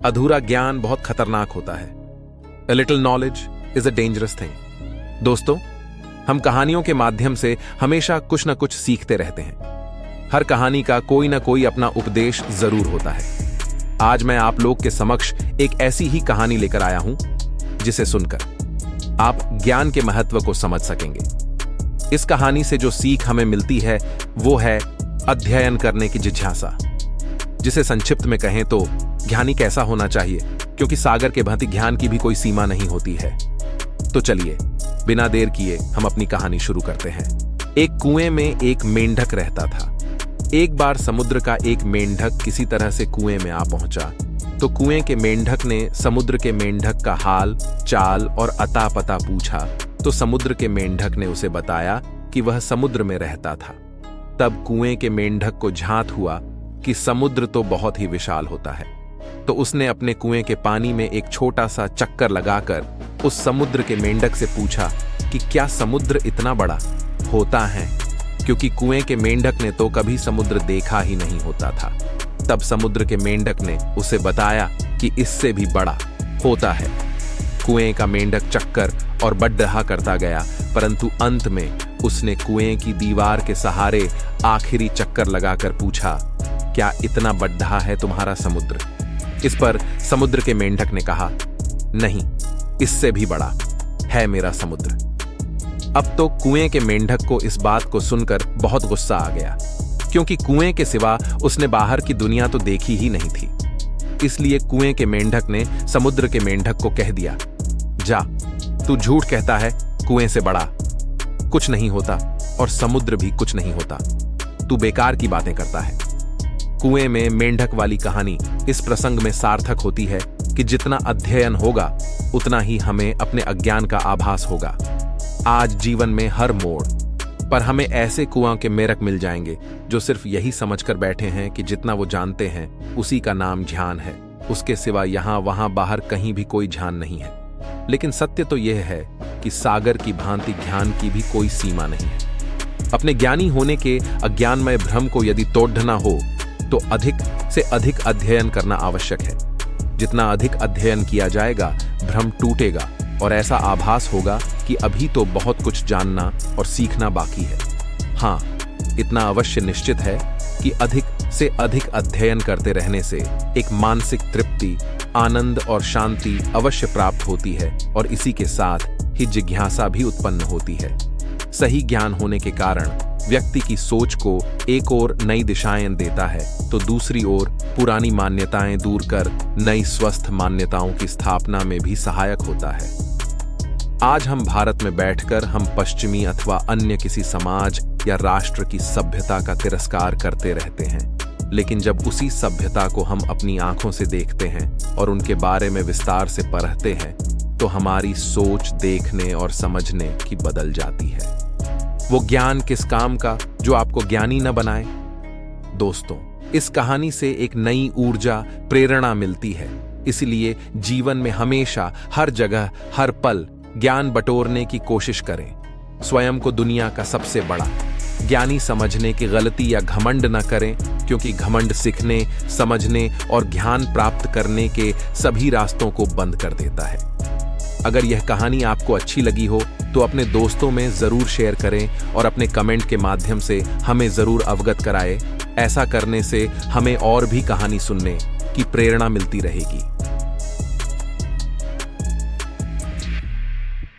अधूरा ज्ञान बहुत खतरनाक होता है। A little knowledge is a dangerous thing। दोस्तों, हम कहानियों के माध्यम से हमेशा कुछ न कुछ सीखते रहते हैं। हर कहानी का कोई न कोई अपना उपदेश जरूर होता है। आज मैं आप लोग के समक्ष एक ऐसी ही कहानी लेकर आया हूं जिसे सुनकर आप ज्ञान के महत्व को समझ सकेंगे। इस कहानी से जो सीख हमें मिलती है वो है अध्ययन करने की जिज्ञासा, जिसे संक्षिप्त में कहें तो ज्ञानी कैसा होना चाहिए, क्योंकि सागर के भांति ज्ञान की भी कोई सीमा नहीं होती है। तो चलिए बिना देर किए हम अपनी कहानी शुरू करते हैं। एक कुएं में एक मेंढक रहता था। एक बार समुद्र का एक मेंढक किसी तरह से कुएं में आ पहुंचा, तो कुएं के मेंढक ने समुद्र के मेंढक का हाल चाल और अता पता पूछा। तो समुद्र के मेंढक ने उसे बताया कि वह समुद्र में रहता था। तब कुएं के मेंढक को झांत हुआ कि समुद्र तो बहुत ही विशाल होता है, तो उसने अपने कुएं के पानी में एक छोटा सा चक्कर लगाकर उस समुद्र के मेंढक से पूछा कि क्या समुद्र इतना बड़ा होता है, क्योंकि कुएं के मेंढक ने तो कभी समुद्र देखा ही नहीं होता था। तब समुद्र के मेंढक ने उसे बताया कि इससे भी बड़ा होता है। कुएं का मेंढक चक्कर और बड्डहा करता गया, परंतु अंत में उसने कुएं की दीवार के सहारे आखिरी चक्कर लगाकर पूछा, क्या इतना बड्ढा है तुम्हारा समुद्र? इस पर समुद्र के मेंढक ने कहा, नहीं, इससे भी बड़ा है मेरा समुद्र। अब तो कुएं के मेंढक को इस बात को सुनकर बहुत गुस्सा आ गया, क्योंकि कुएं के सिवा उसने बाहर की दुनिया तो देखी ही नहीं थी। इसलिए कुएं के मेंढक ने समुद्र के मेंढक को कह दिया, जा, तू झूठ कहता है, कुएं से बड़ा कुछ नहीं होता और समुद्र भी कुछ नहीं होता, तू बेकार की बातें करता है। कुएं में मेंढक वाली कहानी इस प्रसंग में सार्थक होती है कि जितना अध्ययन होगा उतना ही हमें अपने अज्ञान का आभास होगा। आज जीवन में हर मोड़ पर हमें ऐसे कुआं के मेरक मिल जाएंगे जो सिर्फ यही समझकर बैठे हैं कि जितना वो जानते हैं उसी का नाम ध्यान है, उसके सिवा यहां वहां बाहर कहीं भी कोई ध्यान नहीं है। लेकिन सत्य तो यह है कि सागर की भांति ज्ञान की भी कोई सीमा नहीं है। अपने ज्ञानी होने के अज्ञानमय भ्रम को यदि तोड़ना हो तो अधिक से अधिक अध्ययन करना आवश्यक है। जितना अधिक अध्ययन किया जाएगा भ्रम टूटेगा और ऐसा आभास होगा कि अभी तो बहुत कुछ जानना और सीखना बाकी है। हाँ, इतना अवश्य निश्चित है कि अधिक से अधिक अध्ययन करते रहने से एक मानसिक तृप्ति, आनंद और शांति अवश्य प्राप्त होती है और इसी के साथ ही जिज्ञासा भी उत्पन्न होती है। सही ज्ञान होने के कारण व्यक्ति की सोच को एक ओर नई दिशाएं देता है तो दूसरी ओर पुरानी मान्यताएं दूर कर नई स्वस्थ मान्यताओं की स्थापना में भी सहायक होता है। आज हम भारत में बैठकर हम पश्चिमी अथवा अन्य किसी समाज या राष्ट्र की सभ्यता का तिरस्कार करते रहते हैं, लेकिन जब उसी सभ्यता को हम अपनी आंखों से देखते हैं और उनके बारे में विस्तार से पढ़ते हैं तो हमारी सोच देखने और समझने की बदल जाती है। वो ज्ञान किस काम का जो आपको ज्ञानी न बनाए? दोस्तों, इस कहानी से एक नई ऊर्जा, प्रेरणा मिलती है। इसलिए जीवन में हमेशा, हर जगह, हर पल ज्ञान बटोरने की कोशिश करें। स्वयं को दुनिया का सबसे बड़ा ज्ञानी समझने की गलती या घमंड न करें, क्योंकि घमंड सीखने, समझने और ज्ञान प्राप्त करने के सभी रास्तों को बंद कर देता है। अगर यह कहानी आपको अच्छी लगी हो तो अपने दोस्तों में जरूर शेयर करें और अपने कमेंट के माध्यम से हमें जरूर अवगत कराएं। ऐसा करने से हमें और भी कहानी सुनने की प्रेरणा मिलती रहेगी।